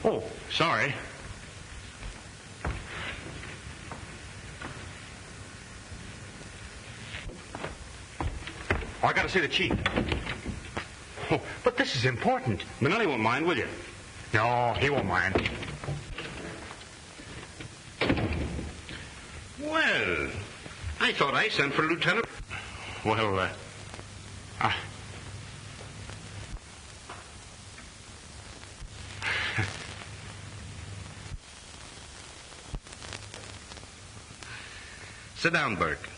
Oh, sorry. Oh, I gotta see the chief. Oh, but this is important. Manelli won't mind, will you? No, he won't mind. Well, I thought I sent for Lieutenant. Well, Sit down, Burke.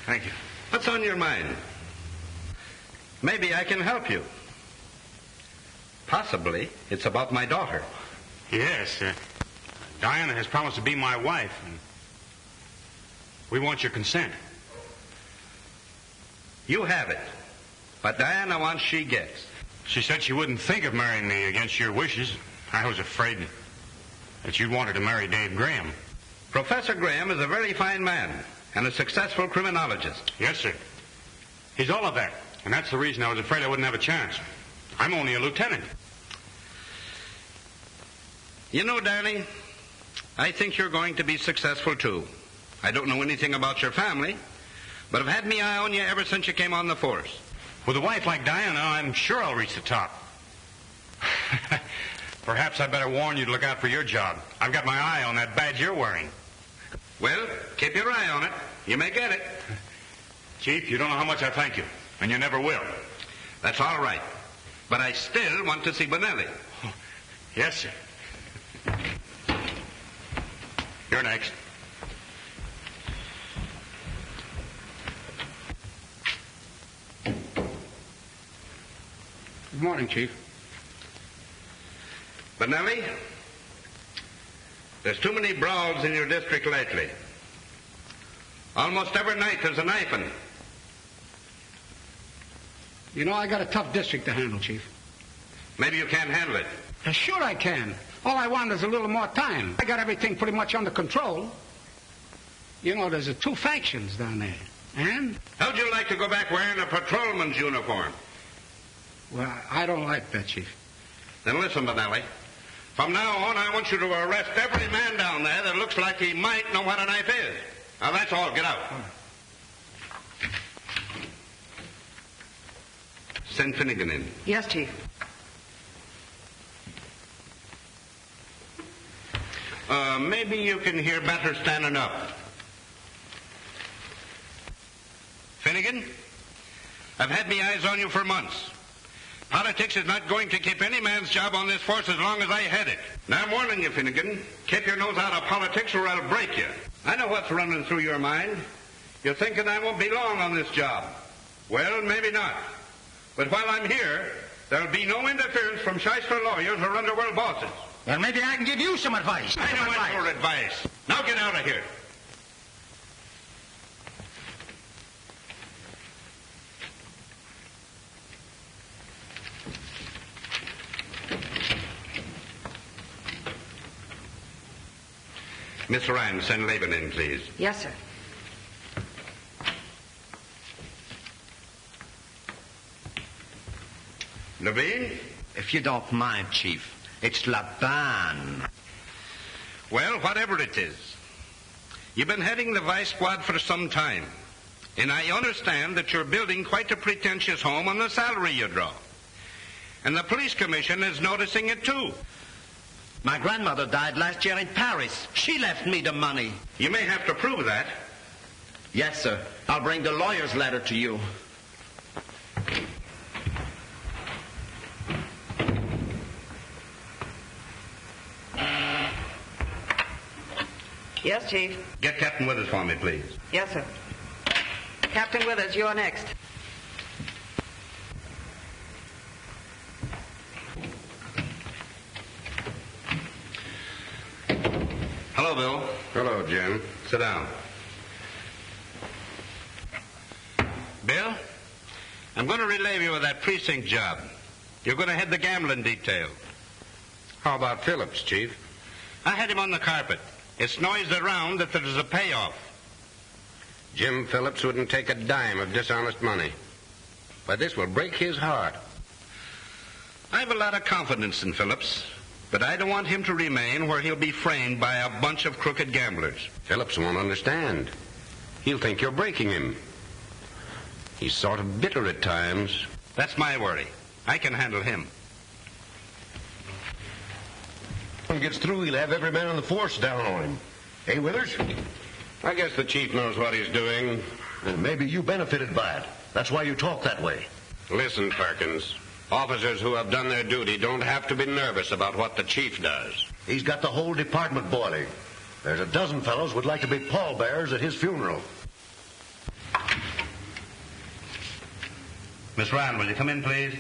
Thank you. What's on your mind? Maybe I can help you. Possibly it's about my daughter. Yes, Diana has promised to be my wife, and we want your consent. You have it. But Diana wants she gets. She said she wouldn't think of marrying me against your wishes. I was afraid that you'd want her to marry Dave Graham. Professor Graham is a very fine man and a successful criminologist. Yes, sir. He's all of that, and that's the reason I was afraid I wouldn't have a chance. I'm only a lieutenant. You know, Darley, I think you're going to be successful, too. I don't know anything about your family, but I've had my eye on you ever since you came on the force. With a wife like Diana, I'm sure I'll reach the top. Perhaps I better warn you to look out for your job. I've got my eye on that badge you're wearing. Well, keep your eye on it. You may get it. Chief, you don't know how much I thank you, and you never will. That's all right. But I still want to see Bonelli. Oh, yes, sir. You're next. Good morning, Chief. Bonelli, there's too many brawls in your district lately. Almost every night there's a knifing. You know, I got a tough district to handle, Chief. Maybe you can't handle it. Sure I can. All I want is a little more time. I got everything pretty much under control. You know, there's two factions down there. And? How'd you like to go back wearing a patrolman's uniform? Well, I don't like that, Chief. Then listen, Bonelli. From now on, I want you to arrest every man down there that looks like he might know what a knife is. Now, that's all. Get out. Send Finnegan in. Yes, Chief. Maybe you can hear better standing up. Finnegan, I've had my eyes on you for months. Politics is not going to keep any man's job on this force as long as I head it. Now, I'm warning you, Finnegan. Keep your nose out of politics or I'll break you. I know what's running through your mind. You're thinking I won't be long on this job. Well, maybe not. But while I'm here, there'll be no interference from shyster lawyers or underworld bosses. Well, maybe I can give you some advice. I don't want your advice. Now get out of here. Miss Ryan, send Laban in, please. Yes, sir. Levine? If you don't mind, Chief, it's Laban. Well, whatever it is, you've been heading the vice squad for some time, and I understand that you're building quite a pretentious home on the salary you draw. And the police commission is noticing it, too. My grandmother died last year in Paris. She left me the money. You may have to prove that. Yes, sir. I'll bring the lawyer's letter to you. Yes, Chief. Get Captain Withers for me, please. Yes, sir. Captain Withers, you're next. Hello, Bill. Hello, Jim. Sit down. Bill, I'm going to relieve you of that precinct job. You're going to head the gambling detail. How about Phillips, Chief? I had him on the carpet. It's noised around that there's a payoff. Jim Phillips wouldn't take a dime of dishonest money. But this will break his heart. I have a lot of confidence in Phillips, but I don't want him to remain where he'll be framed by a bunch of crooked gamblers. Phillips won't understand. He'll think you're breaking him. He's sort of bitter at times. That's my worry. I can handle him. When he gets through, he'll have every man on the force down on him. Hey, Withers? I guess the chief knows what he's doing. And maybe you benefited by it. That's why you talk that way. Listen, Perkins. Officers who have done their duty don't have to be nervous about what the chief does. He's got the whole department boiling. There's a dozen fellows would like to be pallbearers at his funeral. Miss Ryan, will you come in, please?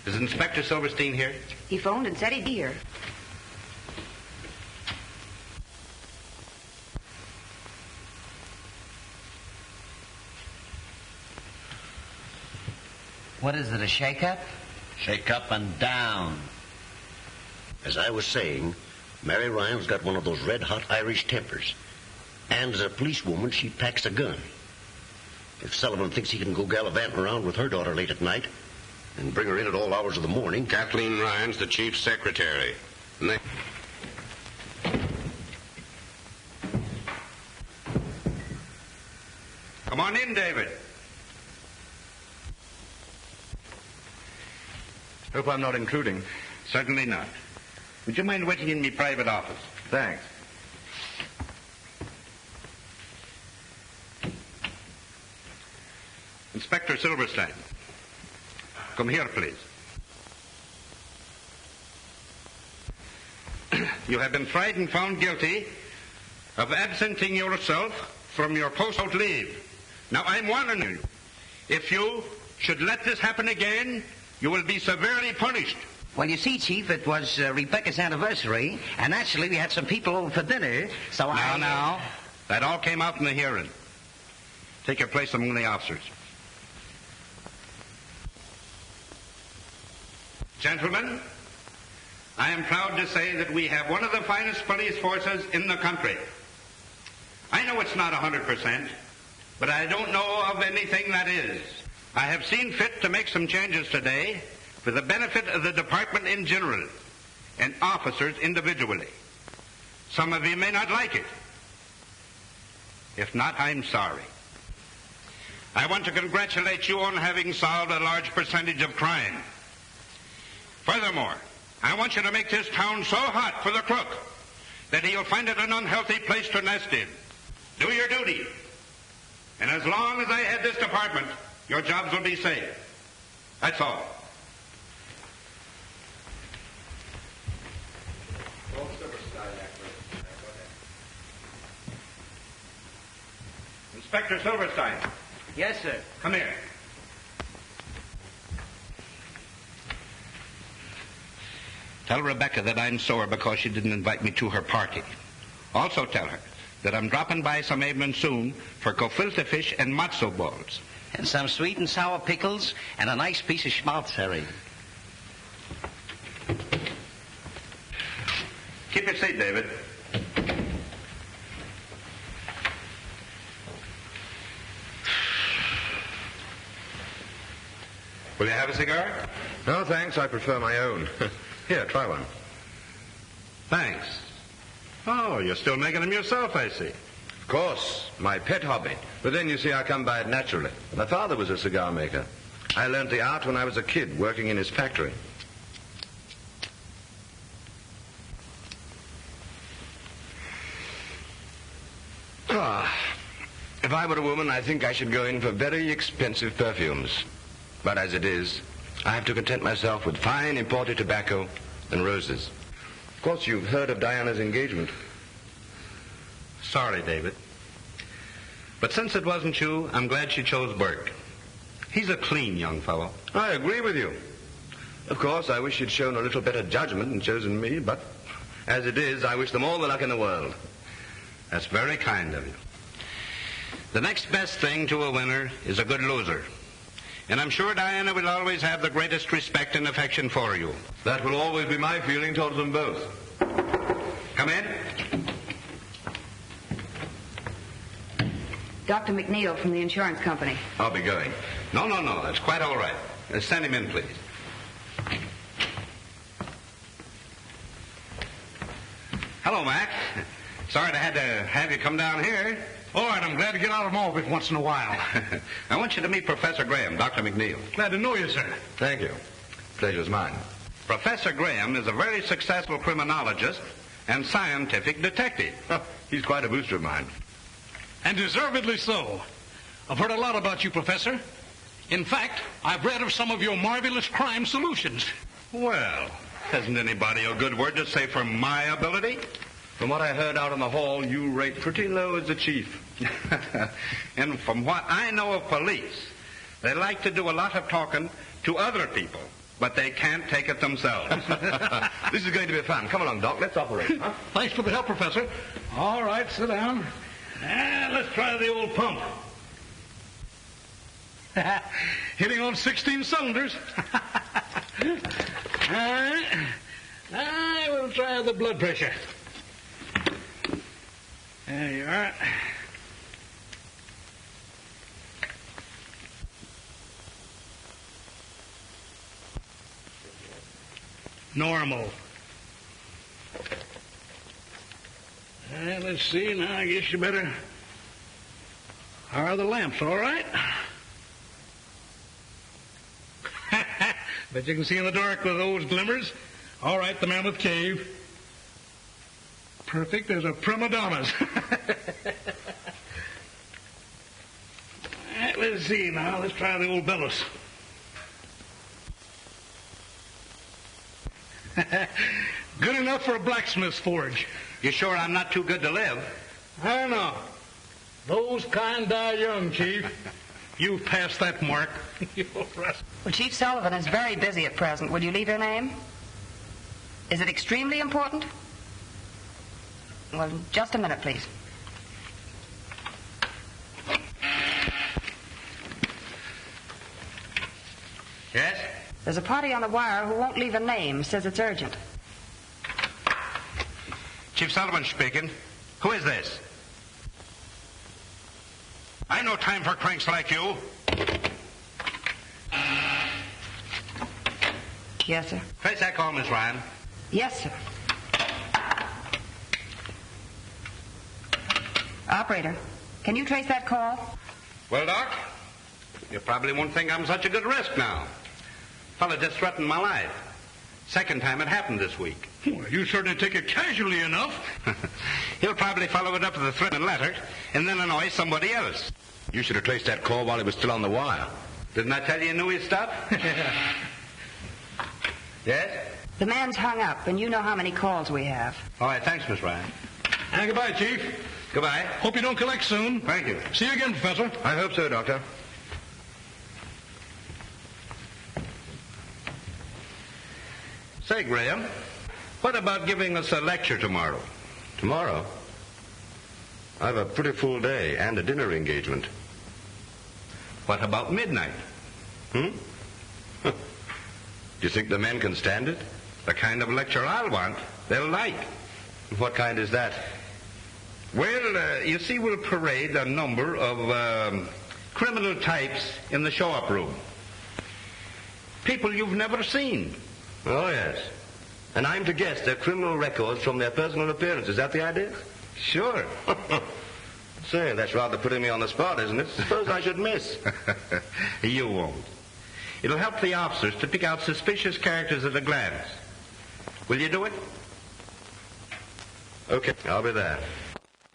Is Inspector Silverstein here? He phoned and said he'd be here. What is it, a shake-up? Shake up and down. As I was saying, Mary Ryan's got one of those red-hot Irish tempers. And as a policewoman, she packs a gun. If Sullivan thinks he can go gallivanting around with her daughter late at night and bring her in at all hours of the morning... Kathleen Ryan's the chief's secretary. And they... Come on in, David. Hope I'm not intruding. Certainly not. Would you mind waiting in my private office? Thanks. Inspector Silverstein. Come here, please. You have been tried and found guilty of absenting yourself from your post out leave. Now, I'm warning you. If you should let this happen again, you will be severely punished. Well, you see, Chief, it was Rebecca's anniversary, and actually we had some people over for dinner, so Now. That all came out in the hearing. Take your place among the officers. Gentlemen, I am proud to say that we have one of the finest police forces in the country. I know it's not 100%, but I don't know of anything that is. I have seen fit to make some changes today for the benefit of the department in general and officers individually. Some of you may not like it. If not, I'm sorry. I want to congratulate you on having solved a large percentage of crime. Furthermore, I want you to make this town so hot for the crook that he'll find it an unhealthy place to nest in. Do your duty. And as long as I head this department, your jobs will be safe. That's all. Inspector Silverstein. Yes, sir. Come here. Tell Rebecca that I'm sore because she didn't invite me to her party. Also tell her that I'm dropping by some evening soon for gefilte fish and matzo balls. And some sweet and sour pickles and a nice piece of schmaltz-herring. Keep your seat, David. Will you have a cigar? No, thanks. I prefer my own. Here, try one. Thanks. Oh, you're still making them yourself, I see. Of course, my pet hobby. But then, you see, I come by it naturally. My father was a cigar maker. I learned the art when I was a kid, working in his factory. If I were a woman, I think I should go in for very expensive perfumes. But as it is, I have to content myself with fine imported tobacco and roses. course, you've heard of Diana's engagement. Sorry, David. But since it wasn't you, I'm glad she chose Burke. He's a clean young fellow. I agree with you. Of course, I wish you'd shown a little better judgment and chosen me, but as it is, I wish them all the luck in the world. That's very kind of you. The next best thing to a winner is a good loser. And I'm sure Diana will always have the greatest respect and affection for you. That will always be my feeling towards them both. Come in. Dr. McNeil from the insurance company. I'll be going. No, that's quite all right. Send him in, please. Hello, Mac. Sorry I had to have you come down here. All right, I'm glad to get out of Malvik once in a while. I want you to meet Professor Graham, Dr. McNeil. Glad to know you, sir. Thank you. Pleasure's mine. Professor Graham is a very successful criminologist and scientific detective. He's quite a booster of mine. And deservedly so. I've heard a lot about you, Professor. In fact, I've read of some of your marvelous crime solutions. Well, hasn't anybody a good word to say for my ability? From what I heard out in the hall, you rate pretty low as the chief. And from what I know of police, they like to do a lot of talking to other people, but they can't take it themselves. This is going to be fun. Come along, Doc. Let's operate. Huh? Thanks for the help, Professor. All right, sit down. And let's try the old pump. Hitting on 16 cylinders. All right. I will try the blood pressure. There you are. Normal. Let's see. Now, I guess you better... Are the lamps all right? Bet you can see in the dark with those glimmers. All right, the Mammoth Cave. Perfect as a prima donna's. All right, let's see now. Let's try the old bellows. Good enough for a blacksmith's forge. You sure I'm not too good to live? I don't know. Those kind die young, Chief. You've passed that mark. Well, Chief Sullivan is very busy at present. Will you leave your name? Is it extremely important? Well, just a minute, please. Yes? There's a party on the wire who won't leave a name. Says it's urgent. Chief Sullivan speaking. Who is this? I no time for cranks like you. Yes, sir. Trace that call, Miss Ryan. Yes, sir. Operator, can you trace that call? Well, Doc, you probably won't think I'm such a good risk now. Fella just threatened my life. Second time it happened this week. Well, you certainly take it casually enough. He'll probably follow it up with a threatening letter and then annoy somebody else. You should have traced that call while he was still on the wire. Didn't I tell you knew his stuff? Yes? The man's hung up, and you know how many calls we have. All right, thanks, Miss Ryan. And goodbye, Chief. Goodbye. Hope you don't collect soon. Thank you. See you again, Professor. I hope so, Doctor. Say, Graham, what about giving us a lecture tomorrow? Tomorrow? I've a pretty full day and a dinner engagement. What about midnight? Do you think the men can stand it? The kind of lecture I'll want, they'll like. What kind is that? Well, you see, we'll parade a number of criminal types in the show-up room. People you've never seen. Oh, yes. And I'm to guess their criminal records from their personal appearance. Is that the idea? Sure. Say, that's rather putting me on the spot, isn't it? Suppose I should miss. You won't. It'll help the officers to pick out suspicious characters at a glance. Will you do it? Okay, I'll be there.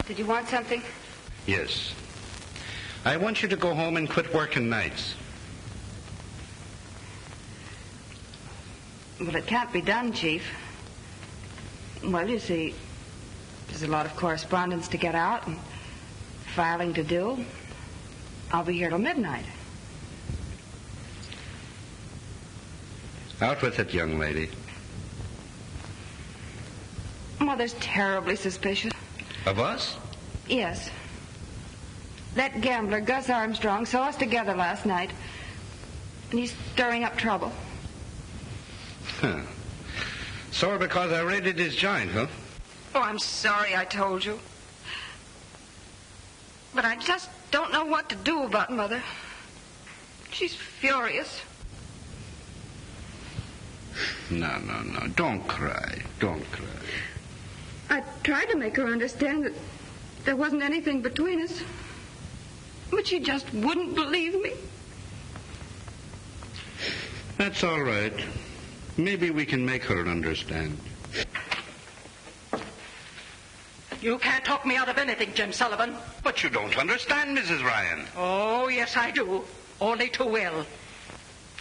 Did you want something? Yes. I want you to go home and quit working nights. Well, it can't be done, Chief. Well, you see, there's a lot of correspondence to get out and filing to do. I'll be here till midnight. Out with it, young lady. Mother's terribly suspicious. Of us? Yes. That gambler, Gus Armstrong, saw us together last night, and he's stirring up trouble. Huh. Sore because I raided his joint, huh? Oh, I'm sorry I told you. But I just don't know what to do about Mother. She's furious. No. Don't cry. Don't cry. I tried to make her understand that there wasn't anything between us, but she just wouldn't believe me. That's all right. Maybe we can make her understand. You can't talk me out of anything, Jim Sullivan. But you don't understand, Mrs. Ryan. Oh, yes, I do. Only too well.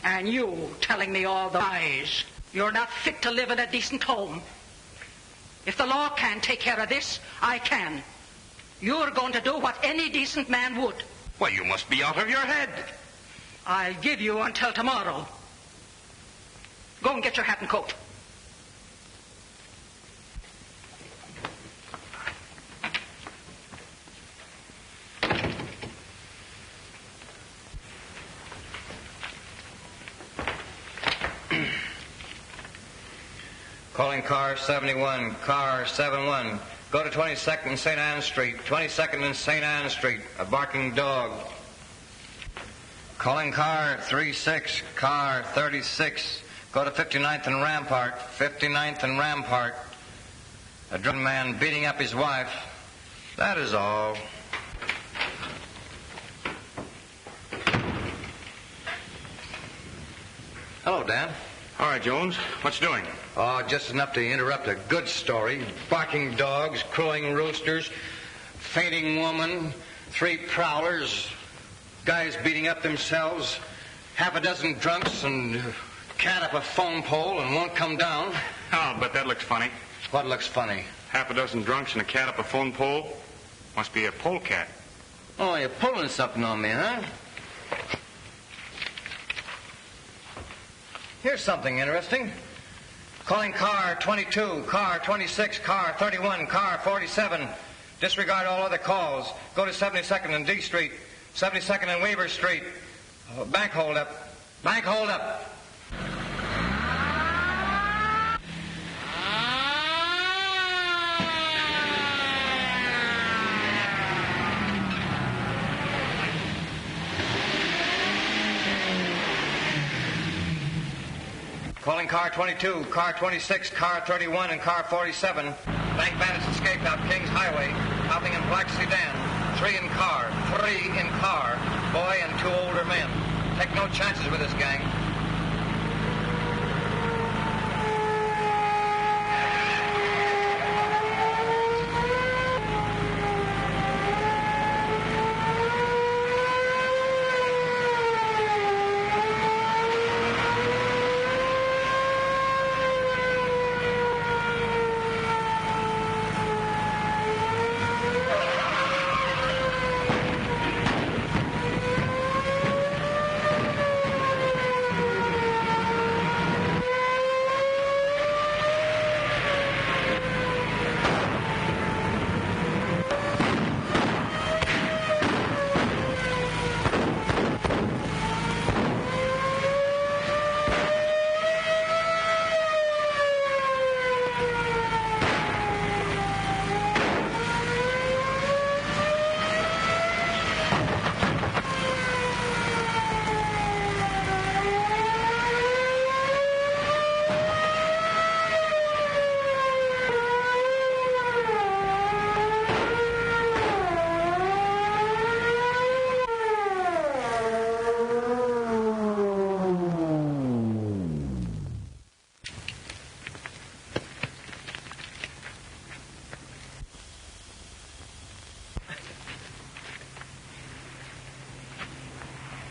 And you telling me all the lies. You're not fit to live in a decent home. If the law can't take care of this, I can. You're going to do what any decent man would. Well, you must be out of your head. I'll give you until tomorrow. Go and get your hat and coat. Calling car 71, car 71. Go to 22nd and St. Anne Street. 22nd and St. Anne Street. A barking dog. Calling car 36, car 36. Go to 59th and Rampart. 59th and Rampart. A drunken man beating up his wife. That is all. Hello, Dan. All right, Jones. What's doing? Oh, just enough to interrupt a good story. Barking dogs, crowing roosters, fainting woman, 3 prowlers, guys beating up themselves, half a dozen drunks, and cat up a phone pole and won't come down. Oh, but that looks funny. What looks funny? Half a dozen drunks and a cat up a phone pole. Must be a polecat. Oh, you're pulling something on me, huh? Here's something interesting. Calling car 22, car 26, car 31, car 47. Disregard all other calls. Go to 72nd and D Street, 72nd and Weaver Street. Bank holdup. Bank holdup. Calling car 22, car 26, car 31, and car 47. Bank bandits escaped out Kings Highway, hopping in black sedan. 3 in car, 3 in car. Boy and 2 older men. Take no chances with this gang.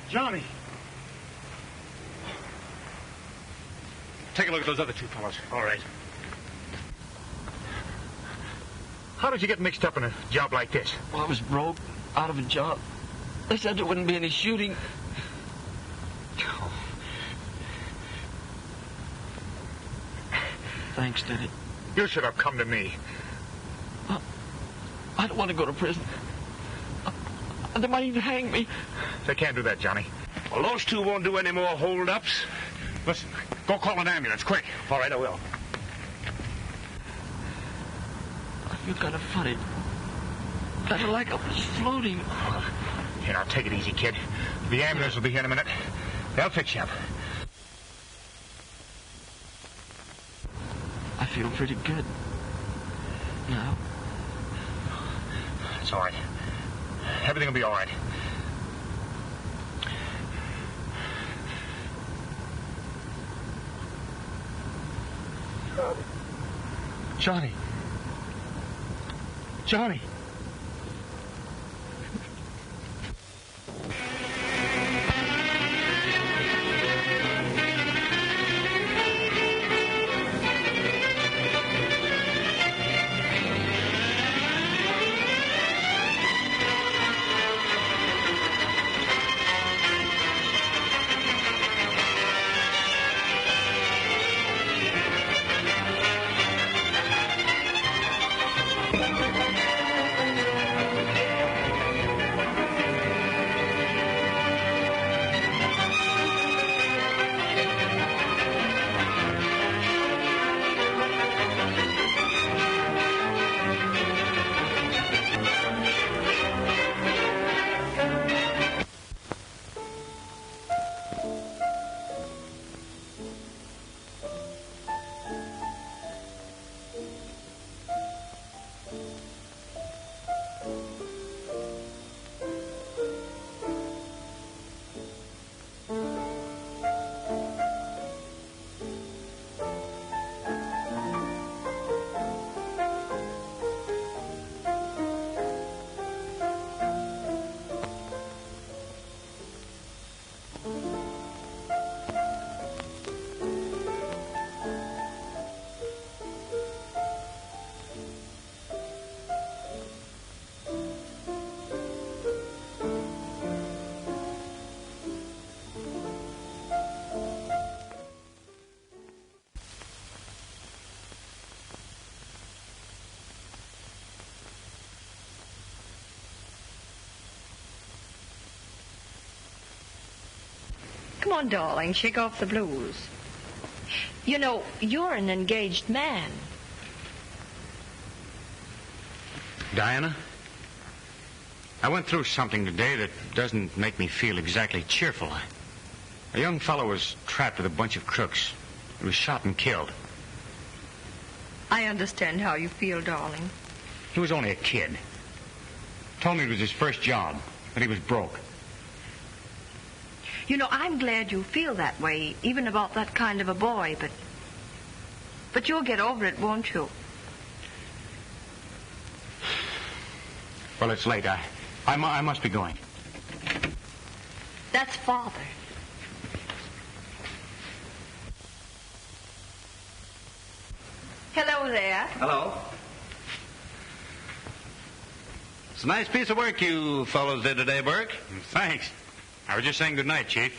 Johnny. Take a look at those other 2 fellows. All right. How did you get mixed up in a job like this? Well, I was broke, out of a job. They said there wouldn't be any shooting. Oh. Thanks, Denny. You should have come to me. I don't want to go to prison. They might even hang me. They can't do that, Johnny. Well, those two won't do any more hold-ups. Listen, go call an ambulance, quick. All right, I will. I feel kind of funny. Kind of like I was floating. Here, now, take it easy, kid. The ambulance will be here in a minute. They'll fix you up. I feel pretty good now. It's all right. Everything will be all right. Johnny. Johnny. Come on, darling, shake off the blues. You know, you're an engaged man. Diana, I went through something today that doesn't make me feel exactly cheerful. A young fellow was trapped with a bunch of crooks. He was shot and killed. I understand how you feel, darling. He was only a kid. Told me it was his first job, but he was broke. You know, I'm glad you feel that way, even about that kind of a boy, but you'll get over it, won't you? Well, it's late. I must be going. That's Father. Hello there. Hello. It's a nice piece of work you fellows did today, Burke. Thanks. I was just saying good night, Chief.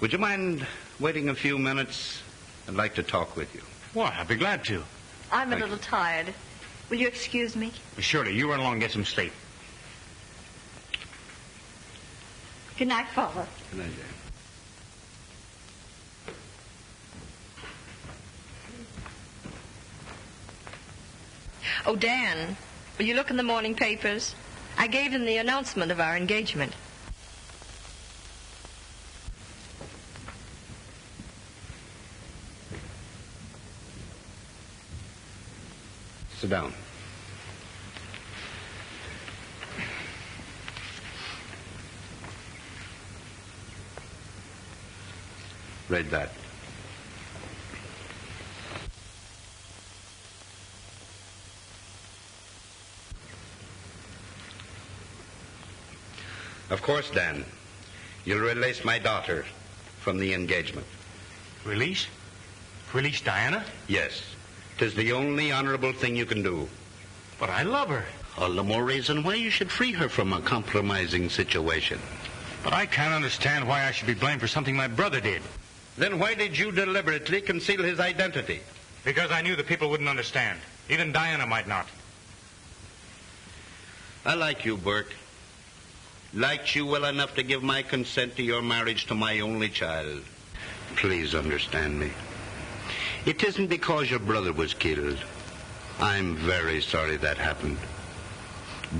Would you mind waiting a few minutes? I'd like to talk with you. What? I'd be glad to. I'm a little tired. Will you excuse me? Surely. You run along and get some sleep. Good night, Father. Good night, Jane. Oh, Dan, will you look in the morning papers? I gave them the announcement of our engagement. Sit down. Read that. Of course, Dan, you'll release my daughter from the engagement. Release? Release Diana? Yes. 'Tis the only honorable thing you can do. But I love her. All the more reason why you should free her from a compromising situation. But I can't understand why I should be blamed for something my brother did. Then why did you deliberately conceal his identity? Because I knew the people wouldn't understand. Even Diana might not. I like you, Burke. Liked you well enough to give my consent to your marriage to my only child. Please understand me. It isn't because your brother was killed. I'm very sorry that happened.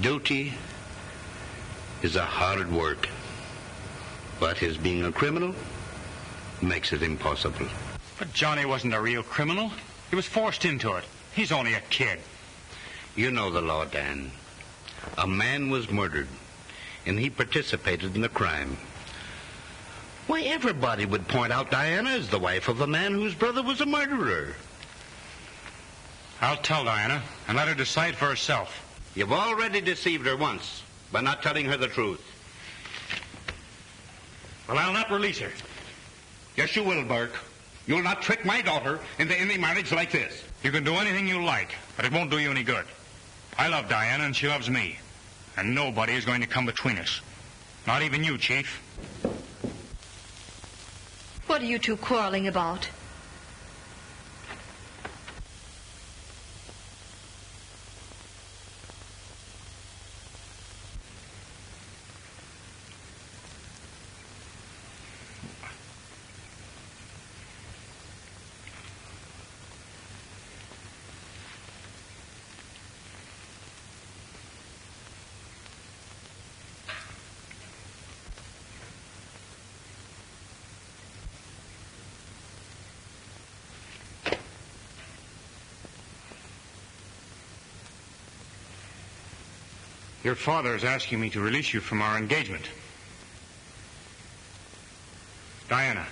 Duty is a hard work. But his being a criminal makes it impossible. But Johnny wasn't a real criminal. He was forced into it. He's only a kid. You know the law, Dan. A man was murdered, and he participated in the crime. Why, everybody would point out Diana as the wife of a man whose brother was a murderer. I'll tell Diana and let her decide for herself. You've already deceived her once by not telling her the truth. Well, I'll not release her. Yes, you will, Burke. You'll not trick my daughter into any marriage like this. You can do anything you like, but it won't do you any good. I love Diana, and she loves me. And nobody is going to come between us. Not even you, Chief. What are you two quarreling about? Your father is asking me to release you from our engagement. Diana,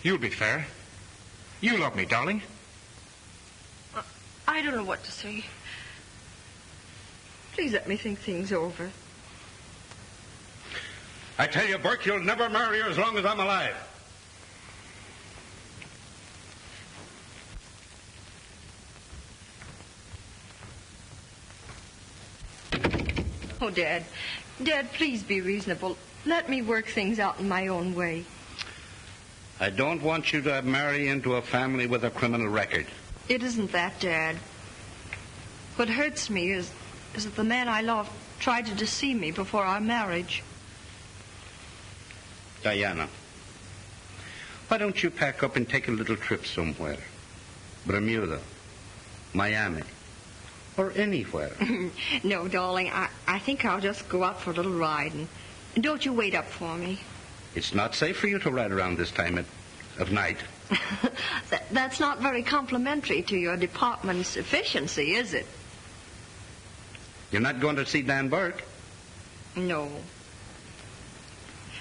you'll be fair. You love me, darling. I don't know what to say. Please let me think things over. I tell you, Burke, you'll never marry her as long as I'm alive. Oh, Dad. Dad, please be reasonable. Let me work things out in my own way. I don't want you to marry into a family with a criminal record. It isn't that, Dad. What hurts me is that the man I love tried to deceive me before our marriage. Diana, why don't you pack up and take a little trip somewhere? Bermuda, Miami, or anywhere. No, darling, I think I'll just go out for a little ride, and don't you wait up for me. It's not safe for you to ride around this time of night. That's not very complimentary to your department's efficiency, is it? You're not going to see Dan Burke? No.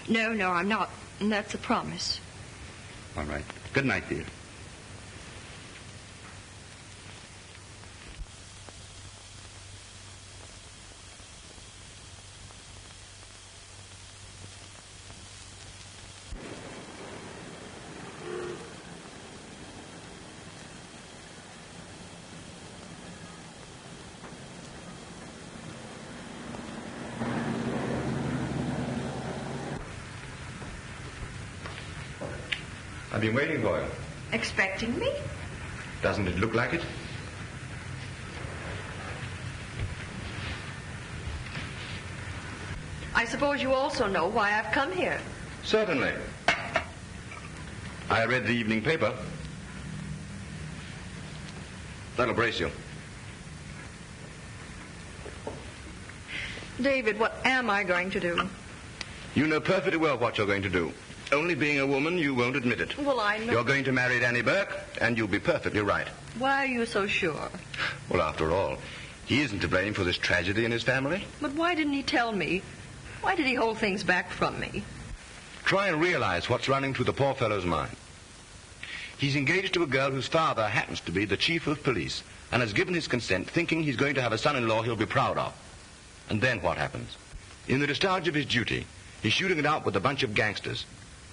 No, I'm not. And that's a promise. All right. Good night, dear. I've been waiting for you. Expecting me? Doesn't it look like it? I suppose you also know why I've come here. Certainly. I read the evening paper. That'll brace you. David, what am I going to do? You know perfectly well what you're going to do. Only being a woman, you won't admit it. Well, I know. You're going to marry Danny Burke, and you'll be perfectly right. Why are you so sure? Well, after all, he isn't to blame for this tragedy in his family. But why didn't he tell me? Why did he hold things back from me? Try and realize what's running through the poor fellow's mind. He's engaged to a girl whose father happens to be the chief of police and has given his consent thinking he's going to have a son-in-law he'll be proud of. And then what happens? In the discharge of his duty, he's shooting it out with a bunch of gangsters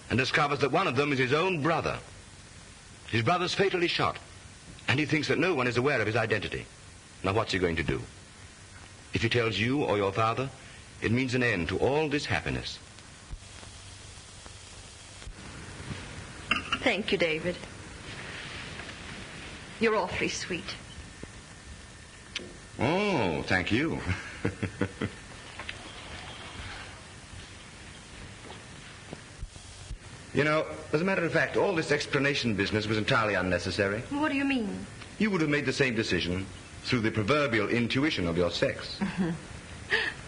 and discovers that one of them is his own brother. His brother's fatally shot, and he thinks that no one is aware of his identity. Now, what's he going to do? If he tells you or your father, it means an end to all this happiness. Thank you, David. You're awfully sweet. Oh, thank you. You know, as a matter of fact, all this explanation business was entirely unnecessary. What do you mean? You would have made the same decision through the proverbial intuition of your sex.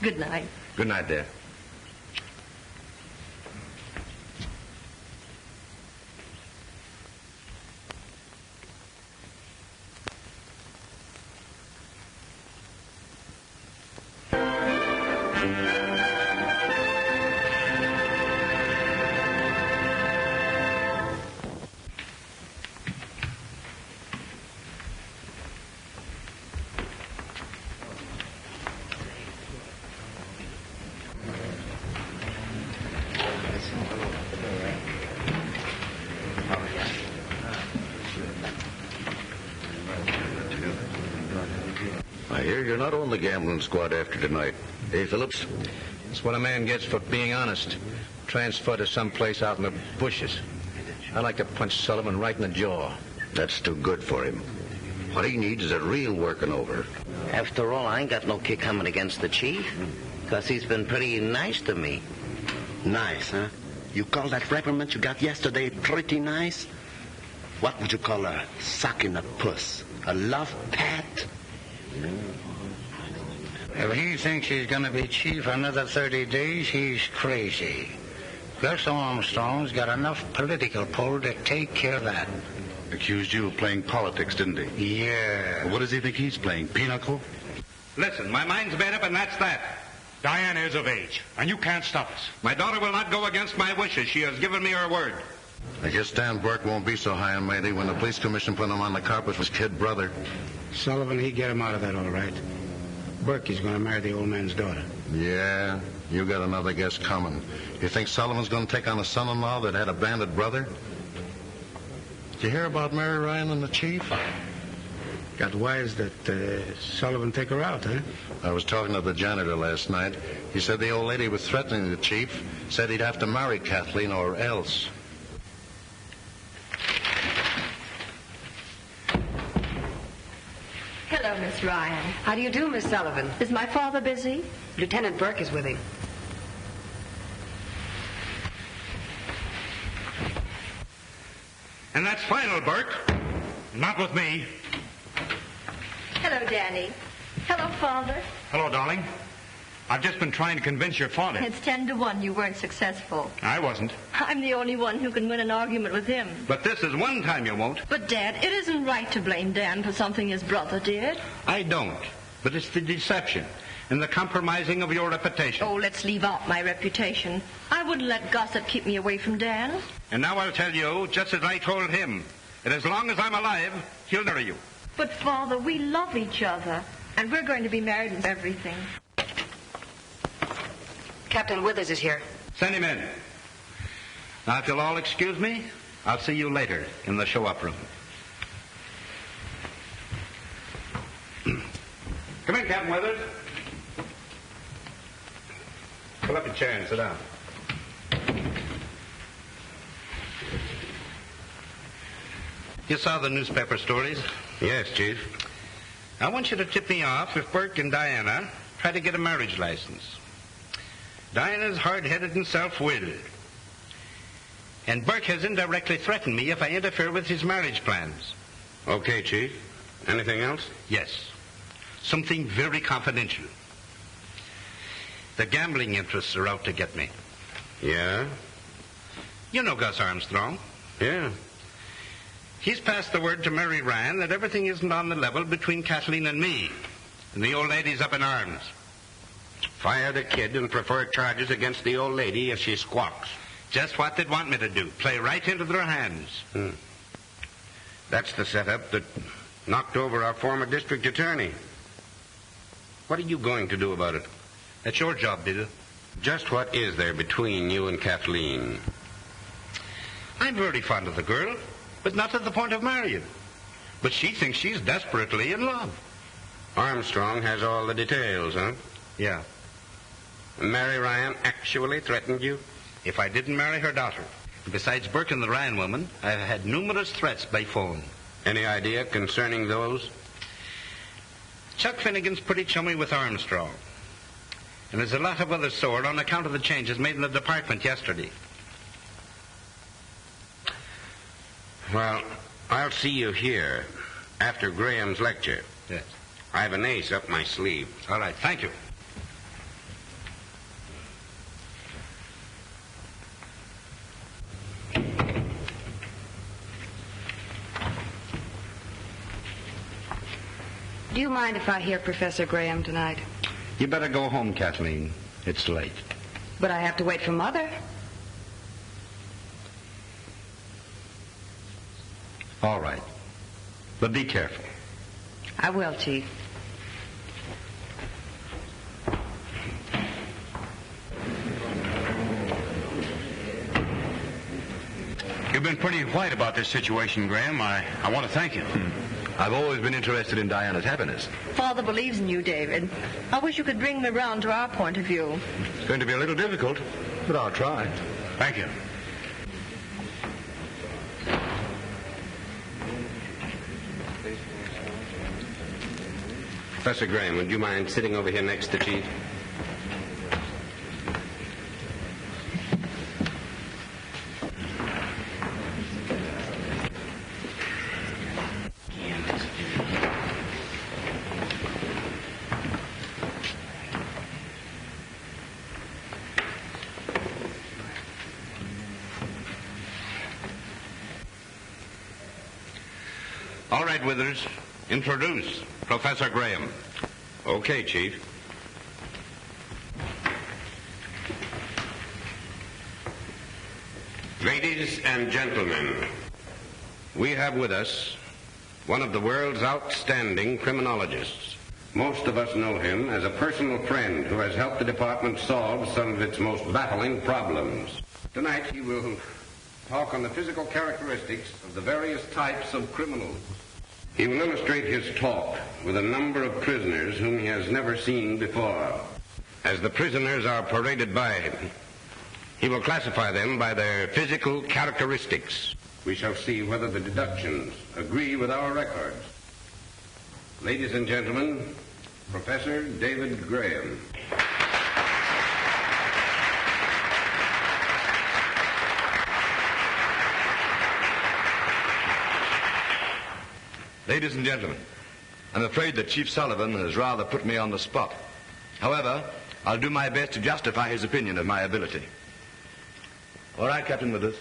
Good night. Good night, dear. I hear you're not on the gambling squad after tonight. Hey, Phillips? That's what a man gets for being honest. Transferred to someplace out in the bushes. I'd like to punch Sullivan right in the jaw. That's too good for him. What he needs is a real working over. After all, I ain't got no kick coming against the chief, because he's been pretty nice to me. Nice, huh? You call that reprimand you got yesterday pretty nice? What would you call a sock in the puss? A love pat? If he thinks he's going to be chief for another 30 days, he's crazy. Gus Armstrong's got enough political pull to take care of that. Accused you of playing politics, didn't he? Yeah. Well, what does he think he's playing, pinochle? Listen, my mind's made up and that's that. Diana is of age, and you can't stop us. My daughter will not go against my wishes. She has given me her word. I guess Dan Burke won't be so high and mighty when the police commission put him on the carpet with his kid brother. Sullivan, he'd get him out of that all right. Burke is going to marry the old man's daughter. Yeah, you got another guess coming. You think Sullivan's going to take on a son-in-law that had a bandit brother? Did you hear about Mary Ryan and the chief? Got wise that Sullivan take her out, huh? I was talking to the janitor last night. He said the old lady was threatening the chief, said he'd have to marry Kathleen or else. Hello, Miss Ryan. How do you do, Miss Sullivan? Is my father busy? Lieutenant Burke is with him. And that's final, Burke. Not with me. Hello, Danny. Hello, Father. Hello, darling. I've just been trying to convince your father. It's 10-1 you weren't successful. I wasn't. I'm the only one who can win an argument with him. But this is one time you won't. But, Dad, it isn't right to blame Dan for something his brother did. I don't. But it's the deception and the compromising of your reputation. Oh, let's leave out my reputation. I wouldn't let gossip keep me away from Dan. And now I'll tell you, just as I told him, that as long as I'm alive, he'll marry you. But, Father, we love each other, and we're going to be married and everything. Captain Withers is here. Send him in. Now, if you'll all excuse me, I'll see you later in the show-up room. Come in, Captain Withers. Pull up your chair and sit down. You saw the newspaper stories? Yes, Chief. I want you to tip me off if Burke and Diana try to get a marriage license. Diana's hard-headed and self-willed. And Burke has indirectly threatened me if I interfere with his marriage plans. Okay, Chief. Anything else? Yes. Something very confidential. The gambling interests are out to get me. Yeah? You know Gus Armstrong. Yeah. He's passed the word to Mary Ryan that everything isn't on the level between Kathleen and me. And the old lady's up in arms. Fire the kid and prefer charges against the old lady if she squawks. Just what they'd want me to do. Play right into their hands. That's the setup that knocked over our former district attorney. What are you going to do about it? That's your job, Bill. Just what is there between you and Kathleen? I'm very fond of the girl, but not to the point of marrying. But she thinks she's desperately in love. Armstrong has all the details, huh? Yeah. Mary Ryan actually threatened you? If I didn't marry her daughter. Besides Burke and the Ryan woman, I've had numerous threats by phone. Any idea concerning those? Chuck Finnegan's pretty chummy with Armstrong. And there's a lot of others sore on account of the changes made in the department yesterday. Well, I'll see you here after Graham's lecture. Yes. I have an ace up my sleeve. All right, thank you. Do you mind if I hear Professor Graham tonight? You better go home, Kathleen. It's late. But I have to wait for Mother. All right. But be careful. I will, Chief. You've been pretty white about this situation, Graham. I want to thank you. I've always been interested in Diana's happiness. Father believes in you, David. I wish you could bring me round to our point of view. It's going to be a little difficult, but I'll try. Thank you. Professor Graham, would you mind sitting over here next to Chief? All right, Withers. Introduce Professor Graham. Okay, Chief. Ladies and gentlemen, we have with us one of the world's outstanding criminologists. Most of us know him as a personal friend who has helped the department solve some of its most baffling problems. Tonight he will talk on the physical characteristics of the various types of criminals. He will illustrate his talk with a number of prisoners whom he has never seen before. As the prisoners are paraded by him, he will classify them by their physical characteristics. We shall see whether the deductions agree with our records. Ladies and gentlemen, Professor David Graham. Ladies and gentlemen, I'm afraid that Chief Sullivan has rather put me on the spot. However, I'll do my best to justify his opinion of my ability. All right, Captain Withers.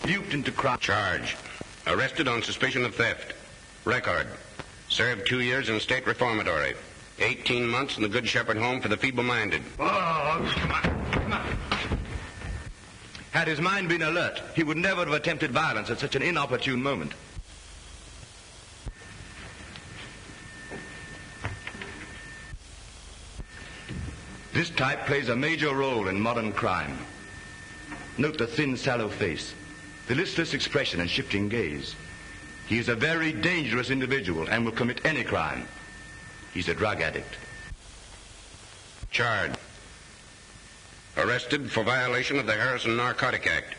Duped into crime. Charge. Arrested on suspicion of theft. Record. Served 2 years in state reformatory. 18 months in the Good Shepherd Home for the feeble-minded. Oh, come on. Had his mind been alert, he would never have attempted violence at such an inopportune moment. This type plays a major role in modern crime. Note the thin, sallow face, the listless expression and shifting gaze. He is a very dangerous individual and will commit any crime. He's a drug addict. Charge. Arrested for violation of the Harrison Narcotic Act.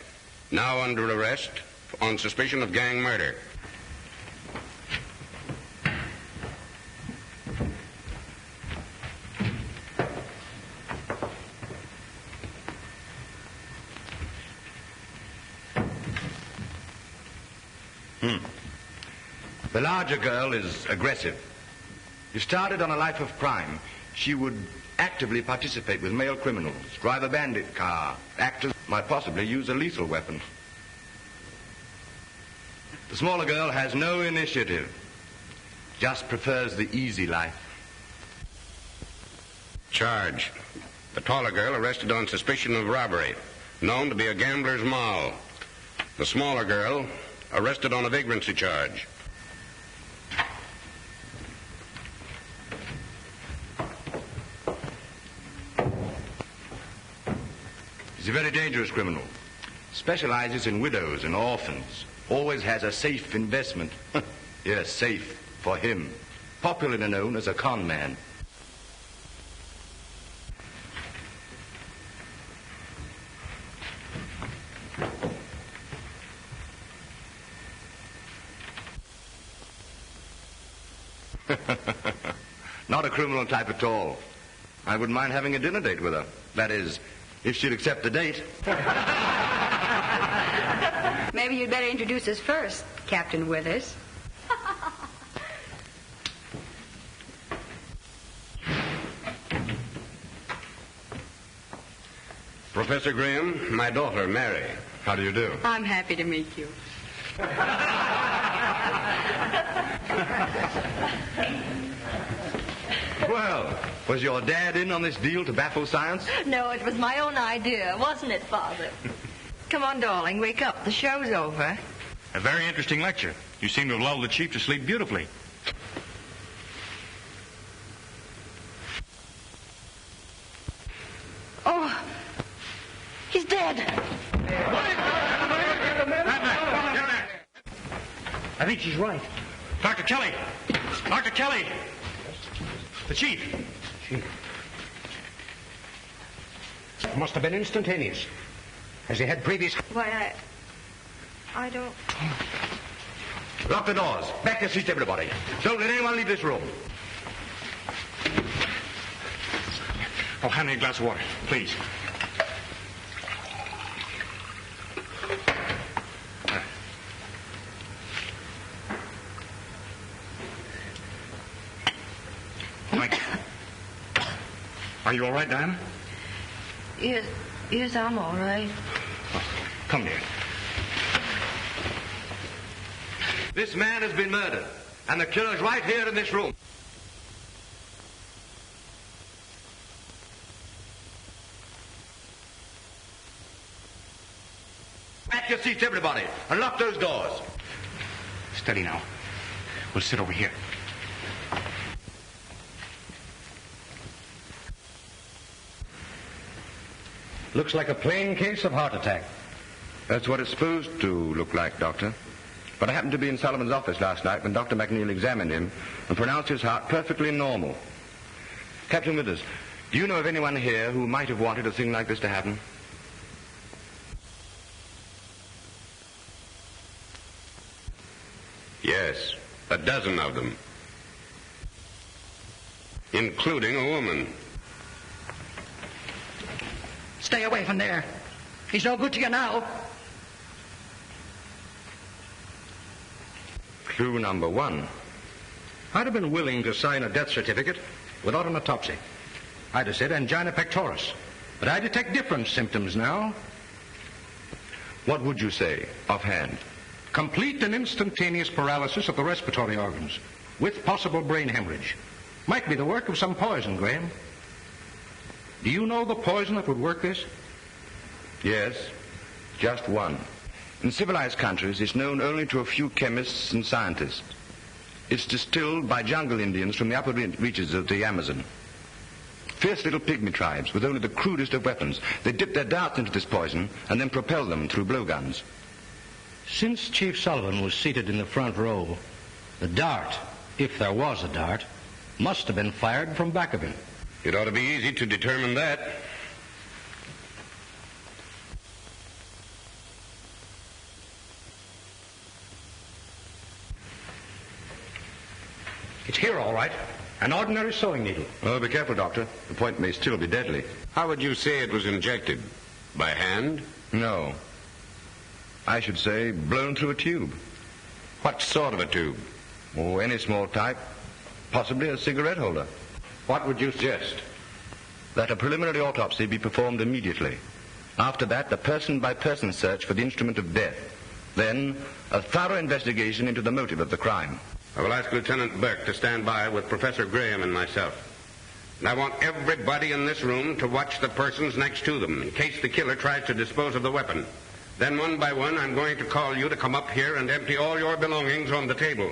Now under arrest on suspicion of gang murder. The larger girl is aggressive. If started on a life of crime, she would actively participate with male criminals, drive a bandit car, act as might possibly use a lethal weapon. The smaller girl has no initiative, just prefers the easy life. Charge. The taller girl arrested on suspicion of robbery, known to be a gambler's moll. The smaller girl arrested on a vagrancy charge. He's a very dangerous criminal. Specializes in widows and orphans. Always has a safe investment. Yes, safe for him. Popularly known as a con man. Not a criminal type at all. I wouldn't mind having a dinner date with her. That is, if she'd accept the date. Maybe you'd better introduce us first, Captain Withers. Professor Graham, my daughter, Mary. How do you do? I'm happy to meet you. Well, was your dad in on this deal to baffle science? No, it was my own idea, wasn't it, Father? Come on, darling, wake up. The show's over. A very interesting lecture. You seem to have lulled the chief to sleep beautifully. Oh, he's dead. I think she's right. Dr. Kelly! Dr. Kelly! The chief. Must have been instantaneous. Has he had previous... Why, I don't... Lock the doors. Back your seats, everybody. Don't let anyone leave this room. Oh, hand me a glass of water, please. Mike. Are you all right, Diana? Yes, I'm all right. Oh, come here. This man has been murdered, and the killer's right here in this room. Back your seats, everybody, and lock those doors. Steady now. We'll sit over here. Looks like a plain case of heart attack. That's what it's supposed to look like, Doctor. But I happened to be in Sullivan's office last night when Dr. McNeil examined him and pronounced his heart perfectly normal. Captain Withers, do you know of anyone here who might have wanted a thing like this to happen? Yes, a dozen of them. Including a woman. Stay away from there. He's no good to you now. Clue number one. I'd have been willing to sign a death certificate without an autopsy. I'd have said angina pectoris. But I detect different symptoms now. What would you say, offhand? Complete and instantaneous paralysis of the respiratory organs, with possible brain hemorrhage. Might be the work of some poison, Graham. Do you know the poison that would work this? Yes, just one. In civilized countries, it's known only to a few chemists and scientists. It's distilled by jungle Indians from the upper reaches of the Amazon. Fierce little pygmy tribes with only the crudest of weapons. They dip their darts into this poison and then propel them through blowguns. Since Chief Sullivan was seated in the front row, the dart, if there was a dart, must have been fired from back of him. It ought to be easy to determine that. It's here, all right. An ordinary sewing needle. Oh, be careful, Doctor. The point may still be deadly. How would you say it was injected? By hand? No. I should say blown through a tube. What sort of a tube? Oh, any small type. Possibly a cigarette holder. What would you suggest? That a preliminary autopsy be performed immediately. After that, a person-by-person search for the instrument of death. Then, a thorough investigation into the motive of the crime. I will ask Lieutenant Burke to stand by with Professor Graham and myself. And I want everybody in this room to watch the persons next to them in case the killer tries to dispose of the weapon. Then one by one, I'm going to call you to come up here and empty all your belongings on the table.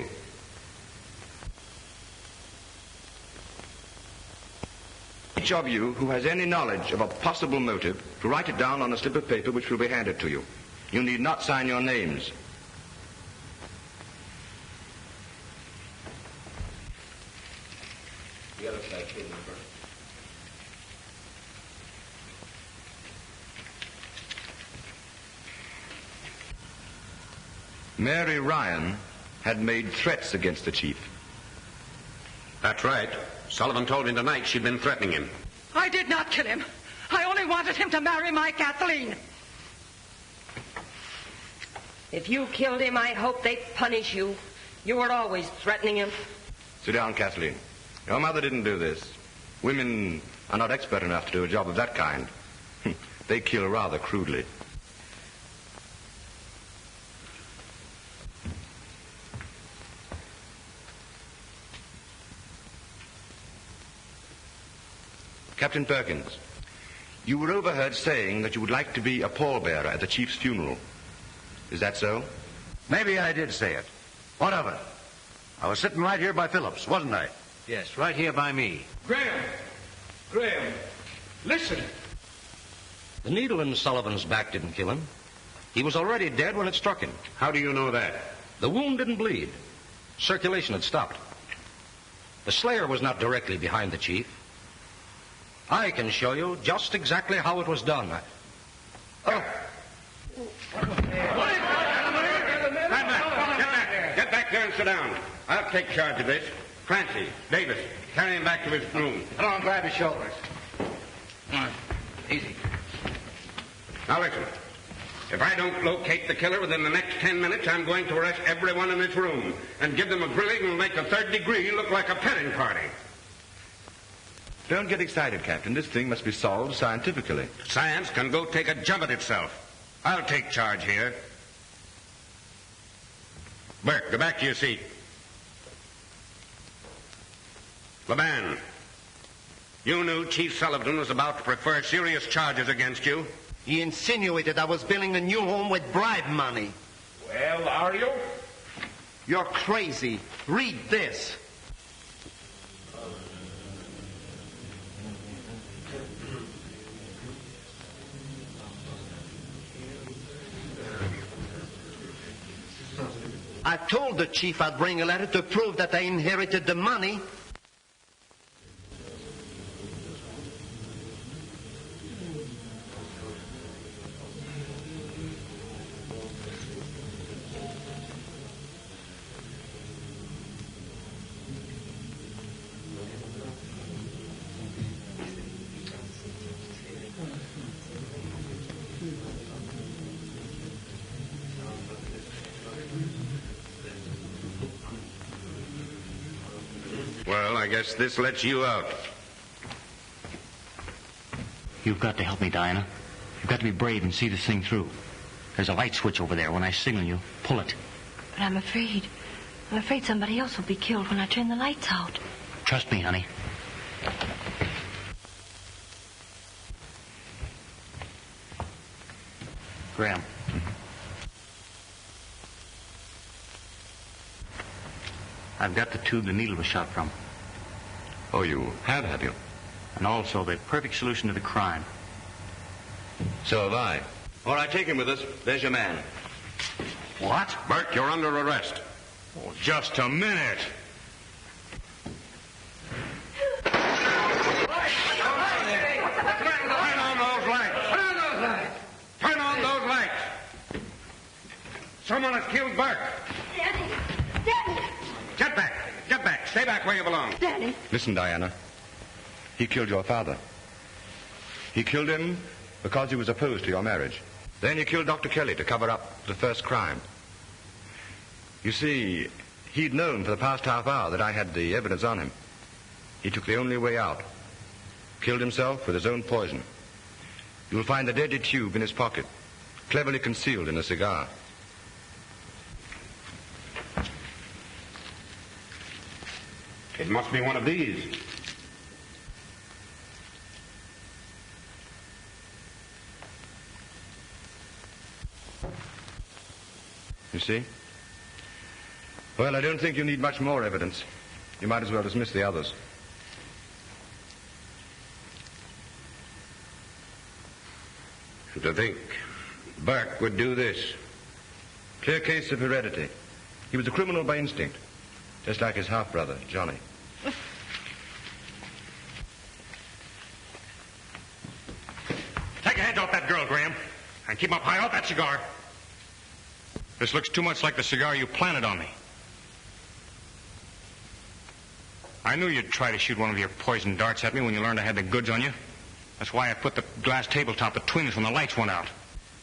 Each of you who has any knowledge of a possible motive to write it down on a slip of paper which will be handed to you. You need not sign your names. Mary Ryan had made threats against the chief. That's right. Sullivan told me tonight she'd been threatening him. I did not kill him. I only wanted him to marry my Kathleen. If you killed him, I hope they punish you. You were always threatening him. Sit down, Kathleen. Your mother didn't do this. Women are not expert enough to do a job of that kind. They kill rather crudely. Captain Perkins, you were overheard saying that you would like to be a pallbearer at the chief's funeral. Is that so? Maybe I did say it. What of it? I was sitting right here by Phillips, wasn't I? Yes, right here by me. Graham, listen. The needle in Sullivan's back didn't kill him. He was already dead when it struck him. How do you know that? The wound didn't bleed. Circulation had stopped. The slayer was not directly behind the chief. I can show you just exactly how it was done. Get back there and sit down. I'll take charge of this. Clancy, Davis, carry him back to his room. Come on, grab his shoulders. Come on. Easy. Now listen. If I don't locate the killer within the next 10 minutes, I'm going to arrest everyone in this room and give them a grilling and make the third degree look like a petting party. Don't get excited, Captain. This thing must be solved scientifically. Science can go take a jump at itself. I'll take charge here. Burke, go back to your seat. Laban, you knew Chief Sullivan was about to prefer serious charges against you. He insinuated I was building a new home with bribe money. Well, are you? You're crazy. Read this. I told the chief I'd bring a letter to prove that I inherited the money. Well, I guess this lets you out. You've got to help me, Diana. You've got to be brave and see this thing through. There's a light switch over there. When I signal you, pull it. But I'm afraid somebody else will be killed when I turn the lights out. Trust me, honey. Graham. I've got the tube the needle was shot from. Oh, you have you? And also the perfect solution to the crime. So have I. All right, take him with us. There's your man. What? Burke, you're under arrest. Oh, just a minute. Turn on those lights. Turn on those lights. Someone has killed Burke. Daddy! Get back. Get back. Stay back where you belong. Daddy! Listen, Diana. He killed your father. He killed him because he was opposed to your marriage. Then he killed Dr. Kelly to cover up the first crime. You see, he'd known for the past half hour that I had the evidence on him. He took the only way out. Killed himself with his own poison. You'll find the deadly tube in his pocket, cleverly concealed in a cigar. It must be one of these. You see? Well, I don't think you need much more evidence. You might as well dismiss the others. To think Burke would do this. Clear case of heredity. He was a criminal by instinct, just like his half-brother, Johnny. Take your hands off that girl, Graham, and keep 'em up high off that cigar. This looks too much like the cigar you planted on me. I knew you'd try to shoot one of your poison darts at me when you learned I had the goods on you. That's why I put the glass tabletop between us when the lights went out.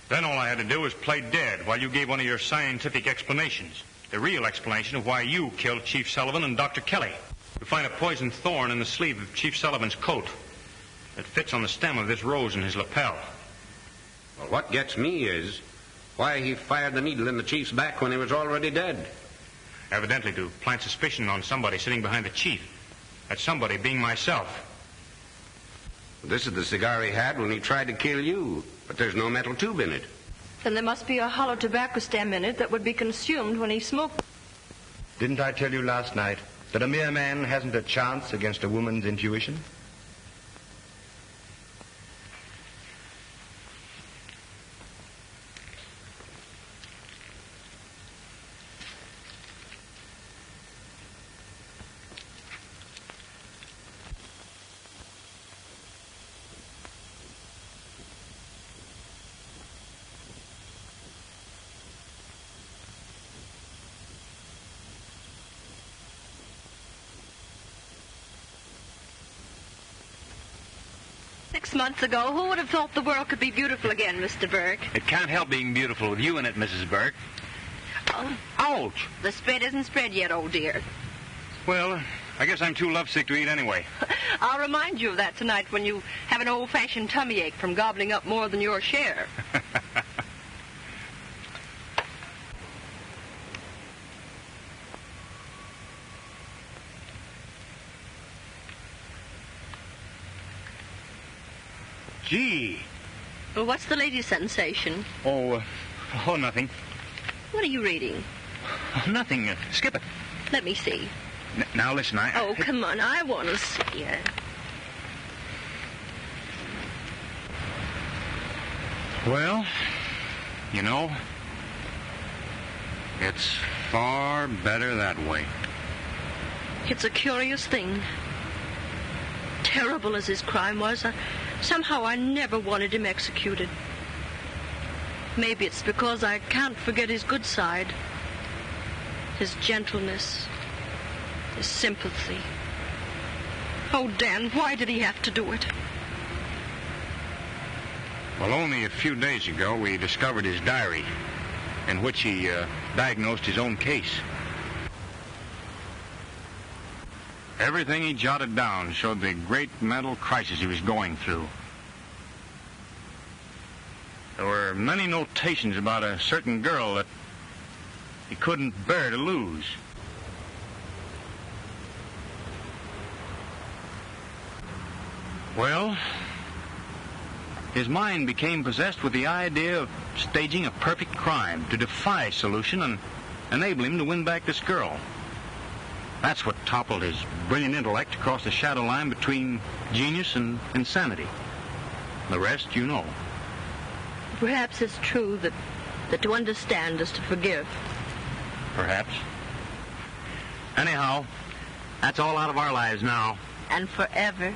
Then all I had to do was play dead while you gave one of your scientific explanations. The real explanation of why you killed Chief Sullivan and Dr. Kelly. You find a poisoned thorn in the sleeve of Chief Sullivan's coat. It fits on the stem of this rose in his lapel. Well, what gets me is why he fired the needle in the chief's back when he was already dead. Evidently to plant suspicion on somebody sitting behind the chief. That somebody being myself. This is the cigar he had when he tried to kill you, but there's no metal tube in it. Then there must be a hollow tobacco stem in it that would be consumed when he smoked. Didn't I tell you last night that a mere man hasn't a chance against a woman's intuition? Months ago, who would have thought the world could be beautiful again, Mr. Burke? It can't help being beautiful with you in it, Mrs. Burke. Oh. Ouch! The spread isn't spread yet, old dear. Well, I guess I'm too lovesick to eat anyway. I'll remind you of that tonight when you have an old-fashioned tummy ache from gobbling up more than your share. Gee. Well, what's the latest sensation? Oh, nothing. What are you reading? Nothing. Skip it. Let me see. Now, listen, Oh, come on. I want to see it. Well, you know, it's far better that way. It's a curious thing. Terrible as his crime was, somehow I never wanted him executed. Maybe it's because I can't forget his good side. His gentleness. His sympathy. Oh, Dan, why did he have to do it? Well, only a few days ago we discovered his diary, in which he diagnosed his own case. Everything he jotted down showed the great mental crisis he was going through. There were many notations about a certain girl that he couldn't bear to lose. Well, his mind became possessed with the idea of staging a perfect crime to defy solution and enable him to win back this girl. That's what toppled his brilliant intellect across the shadow line between genius and insanity. The rest you know. Perhaps it's true that to understand is to forgive. Perhaps. Anyhow, that's all out of our lives now. And forever.